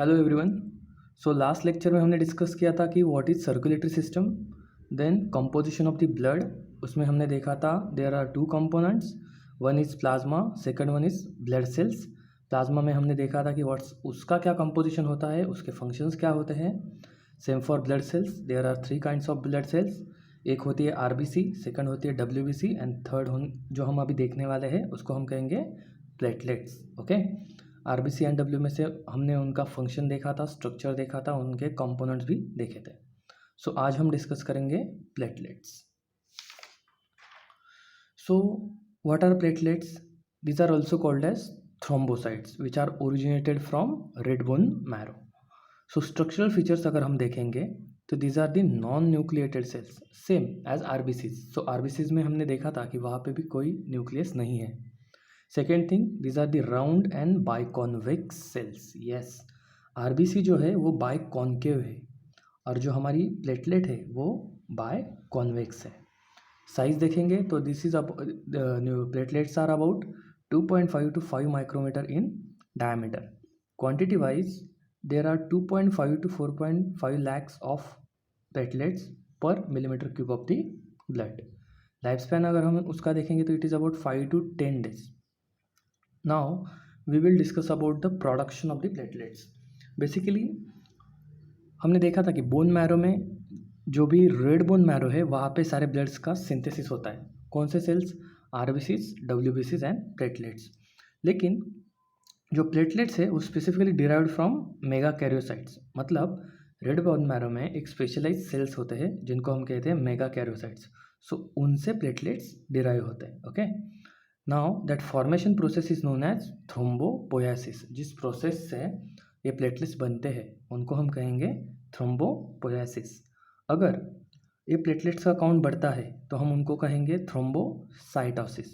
Hello everyone. So last lecture में हमने discuss किया था कि what is circulatory system, then composition of the blood. उसमें हमने देखा था there are two components, one is plasma, second one is blood cells. Plasma में हमने देखा था कि व्हाट्स उसका क्या कंपोजिशन होता है, उसके फंक्शंस क्या होते हैं। Same for blood cells, there are three kinds of blood cells. एक होती है आरबीसी, सेकंड होती है डब्ल्यूबीसी एंड थर्ड जो हम अभी देखने वाले हैं उसको हम कहेंगे platelets. Okay, RBC and W में से हमने उनका फंक्शन देखा था, स्ट्रक्चर देखा था, उनके कंपोनेंट्स भी देखे थे। सो आज हम डिस्कस करेंगे platelets. So what are platelets? These are also called as thrombocytes which are originated from red bone marrow. So structural features अगर हम देखेंगे तो these are the non nucleated cells, same as RBCs. So RBCs में हमने देखा था कि वहाँ पे भी कोई न्यूक्लियस नहीं है। Second thing, these are the round and biconvex cells. Yes, RBC जो है वो बाइकॉन्केव है और जो हमारी प्लेटलेट है वो बाइकॉन्वेक्स है। साइज देखेंगे तो this is platelets are about 2.5 to 5 micrometre in diameter. Quantity wise there are 2.5 to 4.5 lakhs of platelets पर millimetre cube of the blood. Life span अगर हम उसका देखेंगे तो it is about 5 to 10 days। Now we will discuss about the production of the platelets. Basically हमने देखा था कि बोन मैरो में जो भी रेड बोन मैरो है वहाँ पे सारे ब्लड्स का सिंथेसिस होता है। कौन से सेल्स? आरबीसीज, डब्ल्यूबीसीज एंड प्लेटलेट्स। लेकिन जो प्लेटलेट्स है वो specifically derived from megakaryocytes. मतलब रेड बोन मैरो में एक स्पेशलाइज सेल्स होते हैं जिनको हम कहते हैं मेगा कैरियोसाइट्स। सो उनसे प्लेटलेट्स डिराइव होते हैं। Okay, now that formation process is known as thrombopoiesis. जिस प्रोसेस से ये प्लेटलेट्स बनते हैं उनको हम कहेंगे थ्रोम्बोपोएसिस। अगर ये प्लेटलेट्स का काउंट बढ़ता है तो हम उनको कहेंगे थ्रोम्बोसाइटोसिस,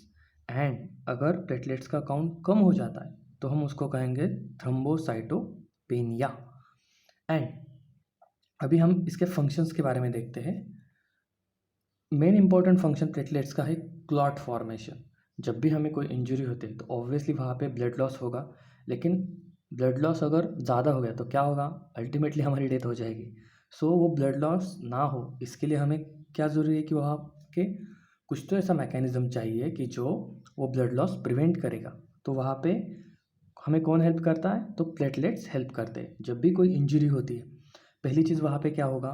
एंड अगर प्लेटलेट्स का काउंट कम हो जाता है तो हम उसको कहेंगे थ्रोम्बोसाइटोपेनिया। एंड अभी हम इसके फंक्शंस के बारे में देखते हैं। मेन इंपॉर्टेंट फंक्शन प्लेटलेट्स का है क्लॉट फॉर्मेशन। जब भी हमें कोई इंजरी होती है तो ऑब्वियसली वहाँ पे ब्लड लॉस होगा, लेकिन ब्लड लॉस अगर ज़्यादा हो गया तो क्या होगा? अल्टीमेटली हमारी डेथ हो जाएगी। सो वो ब्लड लॉस ना हो इसके लिए हमें क्या ज़रूरी है कि वहाँ के कुछ तो ऐसा मैकेनिज़्म चाहिए कि जो वो ब्लड लॉस प्रिवेंट करेगा। तो वहाँ पे हमें कौन हेल्प करता है? तो प्लेटलेट्स हेल्प करते हैं। जब भी कोई इंजरी होती है पहली चीज़ वहाँ पे क्या होगा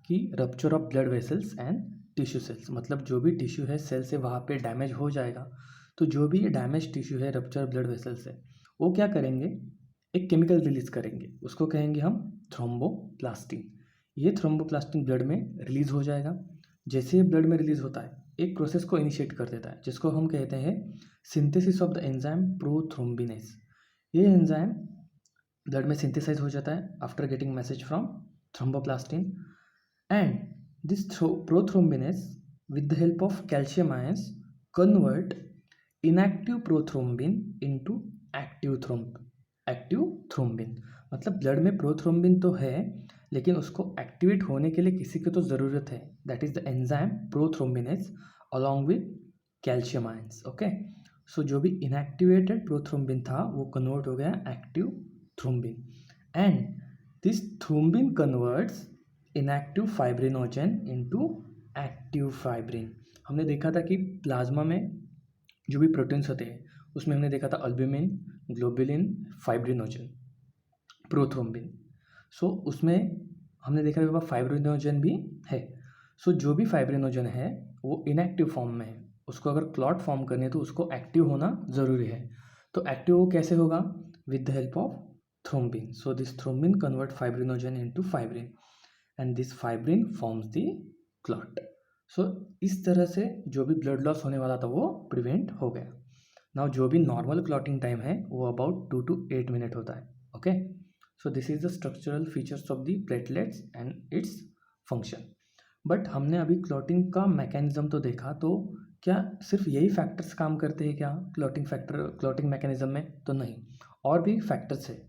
कि rupture of blood vessels and tissue cells. मतलब जो भी टिश्यू है सेल से वहाँ पे डैमेज हो जाएगा। तो जो भी डैमेज टिश्यू है रप्चर ब्लड वेसल्स से वो क्या करेंगे? एक केमिकल रिलीज करेंगे, उसको कहेंगे हम थ्रोम्बोप्लास्टिन। ये थ्रोम्बोप्लास्टिन ब्लड में रिलीज हो जाएगा। जैसे ये ब्लड में रिलीज होता है एक प्रोसेस को इनिशिएट कर देता है जिसको हम कहते हैं synthesis of the enzyme prothrombinase. ये एंजाइम ब्लड में सिंथेसाइज हो जाता है after getting message from thromboplastin, and this prothrombinase with the help of calcium ions convert inactive prothrombin into active thrombin। मतलब ब्लड में प्रोथ्रोम्बिन तो है लेकिन उसको एक्टिवेट होने के लिए किसी की तो ज़रूरत है, that is the enzyme prothrombinase along with calcium ions. Okay, so जो भी इनएक्टिवेटेड प्रोथ्रोम्बिन था वो कन्वर्ट हो गया active thrombin, and this thrombin converts inactive fibrinogen into active fibrin. हमने देखा था कि प्लाज्मा में जो भी प्रोटीन्स होते हैं उसमें हमने देखा था अल्ब्यूमिन, ग्लोबुलिन, फाइब्रिनोजन, प्रोथ्रोम्बिन। सो उसमें हमने देखा कि फाइब्रिनोजन भी है। सो जो भी फाइब्रिनोजन है वो इनएक्टिव फॉर्म में है, उसको अगर क्लॉट फॉर्म करनी है तो उसको एक्टिव होना ज़रूरी है। तो एक्टिव वो कैसे होगा? With the help of thrombin. So this thrombin convert fibrinogen into fibrin and this fibrin forms the clot. So इस तरह से जो भी ब्लड लॉस होने वाला था वो प्रिवेंट हो गया। नाउ जो भी नॉर्मल क्लॉटिंग टाइम है वो अबाउट 2 to 8 मिनट होता है। Okay, so this is the structural features of the platelets and its function. But हमने अभी क्लॉटिंग का मैकेनिज्म तो देखा, तो क्या सिर्फ यही फैक्टर्स काम करते हैं क्या क्लॉटिंग मैकेनिज्म में? तो नहीं, और भी फैक्टर्स है।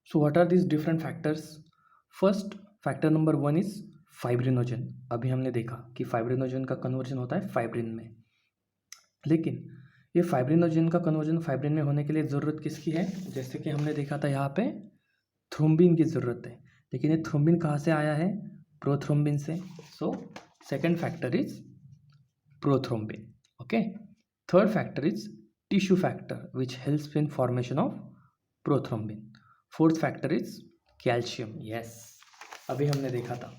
So what are these different factors? First factor number 1 is fibrinogen. अभी हमने देखा कि फाइब्रिनोजन का कन्वर्जन होता है फाइब्रिन में, लेकिन ये फाइब्रिनोजन का कन्वर्जन फाइब्रिन में होने के लिए ज़रूरत किसकी है? जैसे कि हमने देखा था यहाँ पे थ्रोम्बिन की ज़रूरत है, लेकिन ये थ्रोम्बिन कहाँ से आया है? प्रोथ्रोम्बिन से। So second factor is prothrombin. Okay. Third factor is tissue factor, which helps in formation of prothrombin. Fourth factor is calcium. Yes. अभी हमने देखा था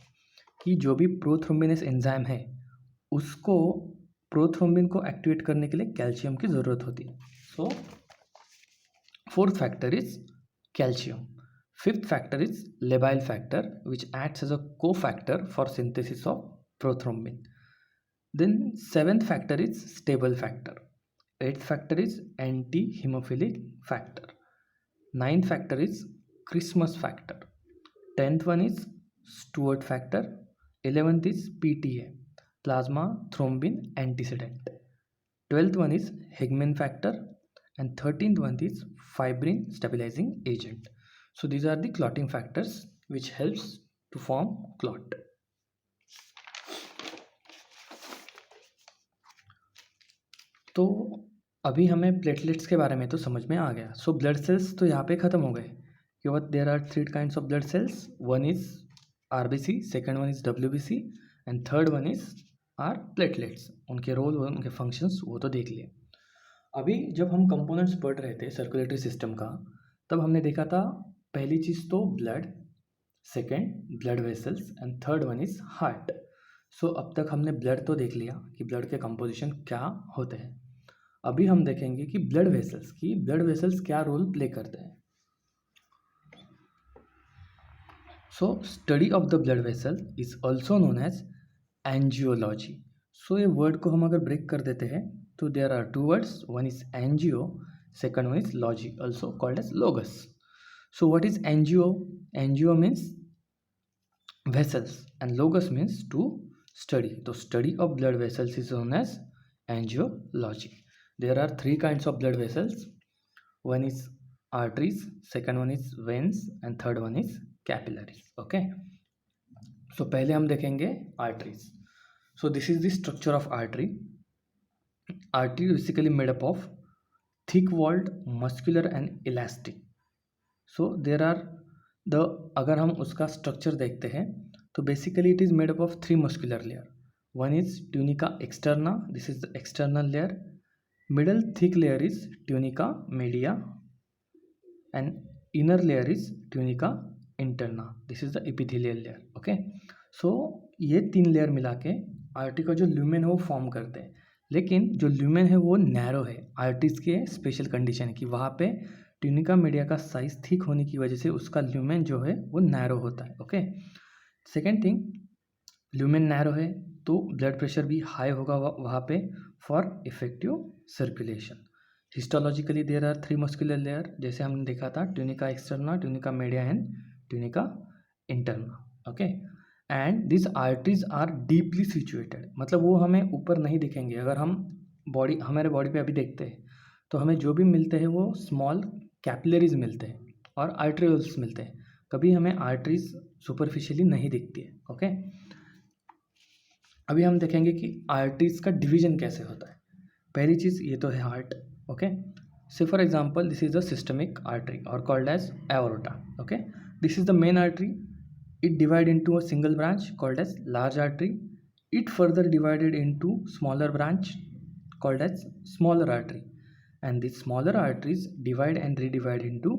कि जो भी प्रोथ्रोम्बिनेस एंजाइम है उसको प्रोथ्रोम्बिन को एक्टिवेट करने के लिए कैल्शियम की ज़रूरत होती है. So fourth factor is calcium. Fifth factor is labile factor, which acts as a cofactor for synthesis of prothrombin. Then seventh factor is stable factor. Eighth factor is anti-hemophilic factor. Ninth factor is Christmas factor. 10th one is Stewart factor. 11th is PTA, plasma thrombin antecedent. 12th one is Hegman factor, and 13th one is fibrin stabilizing agent. So these are the clotting factors which helps to form clot. तो अभी हमें platelets के बारे में तो समझ में आ गया. सो ब्लड सेल्स तो यहाँ पे ख़त्म हो गए. कि what there are three kinds of blood cells. One is RBC, second one is WBC, and third one is our platelets. उनके रोल और उनके फंक्शंस वो तो देख लिए. अभी जब हम कंपोनेंट्स पढ़ रहे थे सर्कुलेटरी सिस्टम का, तब हमने देखा था पहली चीज़ तो blood, second blood vessels, and third one is heart. So अब तक हमने ब्लड तो देख लिया कि ब्लड के कंपोजिशन क्या होते हैं. अभी हम देखेंगे कि ब्लड वेसल्स क्या रोल प्ले करते हैं. So study of the blood vessel is also known as angiology. So ये वर्ड को हम अगर ब्रेक कर देते हैं तो there are two words. One is angio, second one is logy, also called as logos. So what is angio? Angio means vessels and logos means to study. So study of blood vessels is known as angiology. There are three kinds of blood vessels. One is arteries, second one is veins, and third one is capillaries. Okay. So पहले हम देखेंगे arteries. So this is the structure of artery. Artery is basically made up of thick walled, muscular and elastic. So there are अगर हम उसका structure देखते हैं तो basically it is made up of three muscular layer. One is tunica externa, this is the external layer. Middle thick layer is tunica media, and inner layer is tunica interna, this is the epithelial layer. Okay. So ये तीन layer मिला के artery का जो lumen है वो form करते हैं. लेकिन जो ल्यूमेन है वो नैरो है. आर्टरीज के स्पेशल कंडीशन है कि वहाँ पे ट्यूनिका मीडिया का साइज थिक होने की वजह से उसका ल्यूमेन जो है वो नैरो होता है. Okay. Second thing, lumen narrow है तो ब्लड प्रेशर भी हाई होगा वहाँ पे for effective circulation. Histologically there are three muscular layer, जैसे हमने देखा था tunica externa, tunica media and tunica interna. Okay. And this arteries are deeply situated, मतलब वो हमें ऊपर नहीं दिखेंगे. अगर हम हमारे बॉडी पे अभी देखते हैं तो हमें जो भी मिलते हैं वो स्मॉल कैपिलरीज मिलते हैं और आर्टरियोल्स मिलते हैं. कभी हमें आर्टरीज सुपरफिशियली नहीं दिखती है. ओके. अभी हम देखेंगे कि आर्टरीज का डिवीजन कैसे होता है. पहली चीज़ ये तो है heart. Okay. Say for example this is the systemic artery और called as aorta. Okay. This is the main artery. It divide into a single branch called as large artery. It further divided into smaller branch called as smaller artery, and these smaller arteries divide and redivide into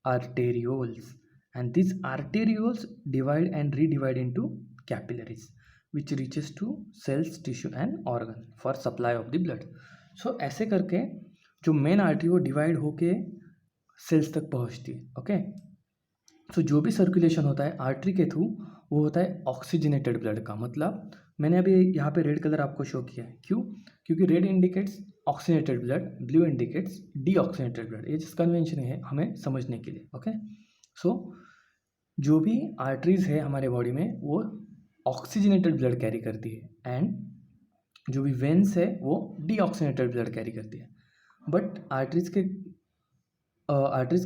arterioles, and these arterioles divide and redivide into capillaries, which reaches to cells, tissue and organ for supply of the blood. So ऐसे करके जो main artery वो divide होके sales तक पहुंचती है. Okay. So जो भी सर्कुलेशन होता है आर्टरी के थ्रू वो होता है ऑक्सीजनेटेड ब्लड का. मतलब मैंने अभी यहाँ पे रेड कलर आपको शो किया है. क्यों? क्योंकि red indicates oxygenated blood, blue indicates deoxygenated blood. ये जिस कन्वेंशन है हमें समझने के लिए. ओके. सो जो भी आर्टरीज है हमारे बॉडी में वो ऑक्सीजनेटेड ब्लड कैरी करती है, एंड जो भी वेन्स है वो डीऑक्सीजनेटेड ब्लड कैरी करती है. बट आर्टरीज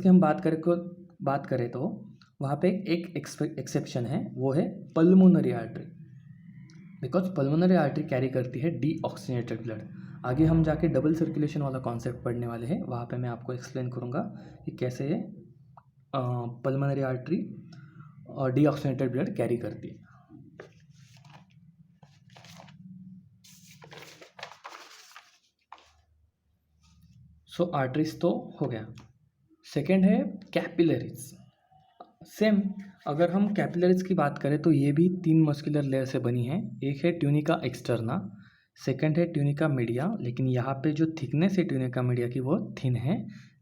के हम बात करें तो वहाँ पे एक एक्सेप्शन है, वो है pulmonary artery. Because pulmonary artery carry करती है डीऑक्सीजनेटेड ब्लड. आगे हम जाके डबल सर्कुलेशन वाला कॉन्सेप्ट पढ़ने वाले हैं, वहाँ पे मैं आपको एक्सप्लेन करूँगा कि कैसे पल्मोनरी आर्टरी और डीऑक्सीजनेटेड ब्लड कैरी करती है। सो आर्टरीज तो हो गया। सेकेंड है कैपिलरीज। सेम, अगर हम कैपिलरीज की बात करें तो ये भी 3 मस्कुलर लेयर से बनी है। एक है ट्यूनिका एक्सटर्ना, सेकेंड है ट्यूनिका मीडिया, लेकिन यहाँ पे जो थिकनेस है ट्यूनिका मीडिया की वो थिन है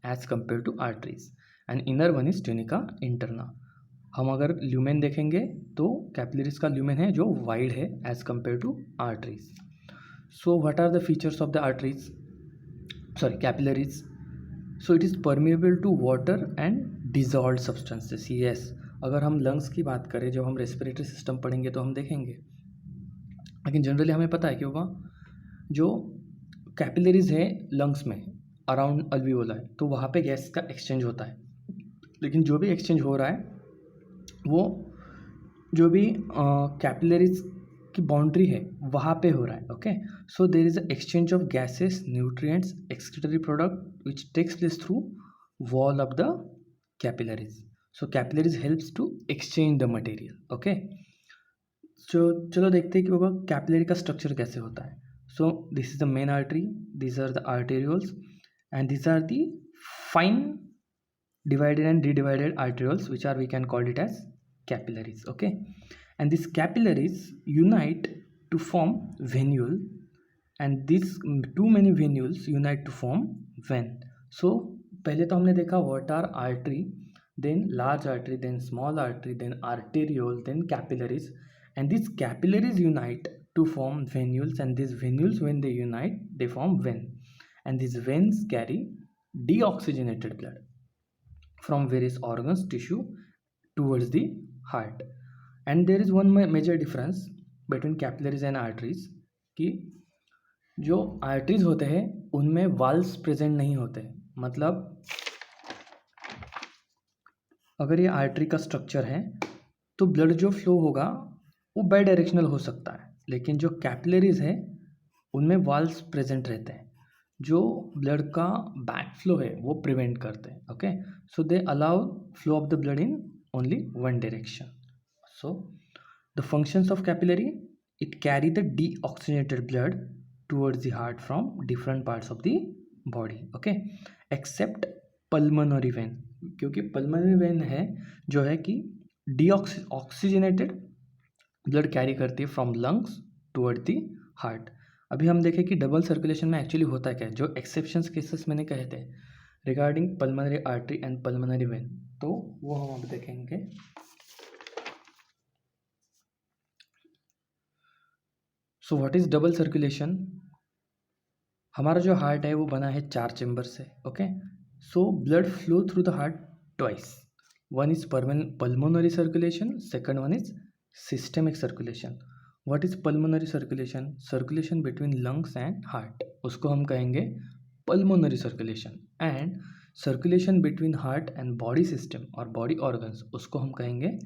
as compare to arteries, and inner one is tunica interna. हम अगर ल्यूमेन देखेंगे तो कैपिलरीज का ल्यूमेन है जो वाइड है as compare to arteries. So what are the features of the arteries, sorry capillaries? So it is permeable to water and dissolve substances. Yes, अगर हम लंग्स की बात करें, जब हम रेस्पिरेटरी सिस्टम पढ़ेंगे तो हम देखेंगे, लेकिन जनरली हमें पता है कि वहाँ जो कैपिलरीज है लंग्स में अराउंड अल्वियोलाई, तो वहाँ पे गैस का एक्सचेंज होता है, लेकिन जो भी एक्सचेंज हो रहा है वो जो भी कैपिलरीज की बाउंड्री है वहाँ पे हो रहा है। Okay, so there is a exchange of gases, nutrients, excretory product which takes place through wall of the capillaries. So capillaries helps to exchange the material. Okay, चलो देखते हैं कि बाबा कैपिलरी का स्ट्रक्चर कैसे होता है। So this is the main artery, these are the arterioles, and these are the fine divided and redivided arterioles, which are, we can call it as capillaries. Okay, and these capillaries unite to form venule, and these too many venules unite to form vein. So पहले तो हमने देखा what are artery, then large artery, then small artery, then arteriole, then capillaries, and these capillaries unite to form venules, and these venules, when they unite, they form vein, and these veins carry deoxygenated blood from various organs, tissue towards the heart. And there is one major difference between capillaries and arteries, कि जो arteries होते हैं उनमें valves present नहीं होते। मतलब अगर ये आर्टरी का स्ट्रक्चर है तो ब्लड जो फ्लो होगा वो बाई डायरेक्शनल हो सकता है, लेकिन जो कैपिलरीज है उनमें वाल्व्स प्रेजेंट रहते हैं जो ब्लड का बैक फ्लो है वो प्रिवेंट करते हैं। Okay, so they allow flow of the blood in only one direction. So the functions of capillary, it carry the deoxygenated blood towards the heart from different parts of the body. Okay, except pulmonary vein, क्योंकि pulmonary vein है जो है कि deoxygenated blood carry करती है from lungs toward the heart। अभी हम देखें कि डबल सर्कुलेशन में एक्चुअली होता है क्या, जो एक्सेप्शंस केसेस मैंने कहे थे regarding pulmonary artery and pulmonary vein, तो वो हम अब देखेंगे। सो व्हाट इज डबल सर्कुलेशन? हमारा जो हार्ट है वो बना है 4 चेंबर से। Okay, so blood flow through the heart twice, one is pulmonary circulation, second one is systemic circulation. What is pulmonary circulation? Circulation between lungs and heart, उसको हम कहेंगे pulmonary circulation. And circulation between heart and body system और body organs, उसको हम कहेंगे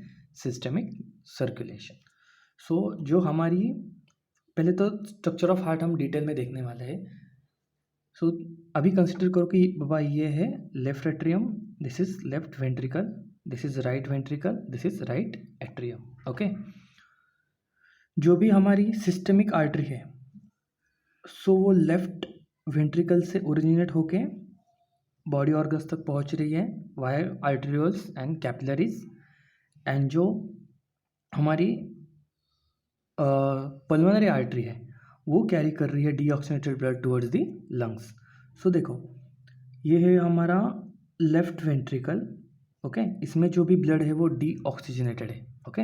systemic circulation. सो जो हमारी, पहले तो स्ट्रक्चर ऑफ हार्ट हम डिटेल में देखने वाले हैं। सो अभी कंसिडर करो कि बाबा ये है left atrium, this is left ventricle, this is right ventricle, this is right atrium. Okay, जो भी हमारी सिस्टेमिक आर्टरी है सो वो लेफ्ट वेंट्रिकल से ओरिजिनेट होके बॉडी ऑर्गन्स तक पहुंच रही है via arterioles and capillaries, and जो हमारी पल्मोनरी आर्टरी है वो कैरी कर रही है deoxygenated blood towards the lungs. So देखो ये है हमारा लेफ्ट वेंट्रिकल। ओके, इसमें जो भी ब्लड है वो डीऑक्सीजनेटेड है। ओके,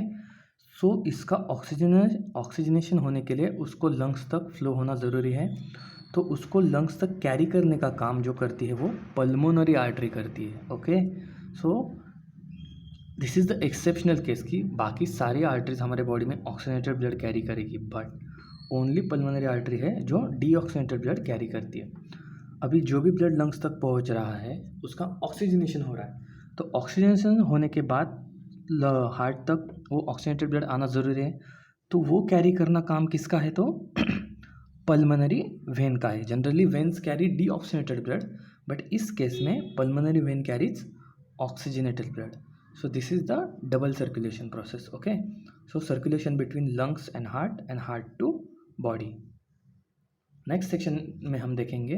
सो इसका ऑक्सीजनेशन होने के लिए उसको लंग्स तक फ्लो होना ज़रूरी है, तो उसको लंग्स तक कैरी करने का काम जो करती है वो पल्मोनरी आर्टरी करती है। Okay, so this is the exceptional case कि बाकी सारी आर्टरीज हमारे बॉडी में ऑक्सीजनेटेड ब्लड कैरी करेगी, बट ओनली पल्मोनरी आर्टरी है जो डीऑक्सीजनेटेड ब्लड कैरी करती है। अभी जो भी ब्लड लंग्स तक पहुंच रहा है उसका ऑक्सीजनेशन हो रहा है, तो ऑक्सीजनेशन होने के बाद हार्ट तक वो ऑक्सीजनेटेड ब्लड आना ज़रूरी है, तो वो कैरी करना काम किसका है, तो पल्मोनरी वेन का है। Generally veins carry deoxygenated blood, but इस केस में pulmonary vein carries oxygenated blood. So this is the double circulation process. Okay, so circulation between lungs and heart to body. Next section में हम देखेंगे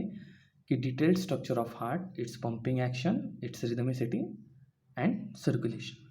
कि detailed structure of heart, it's pumping action, it's rhythmicity and circulation.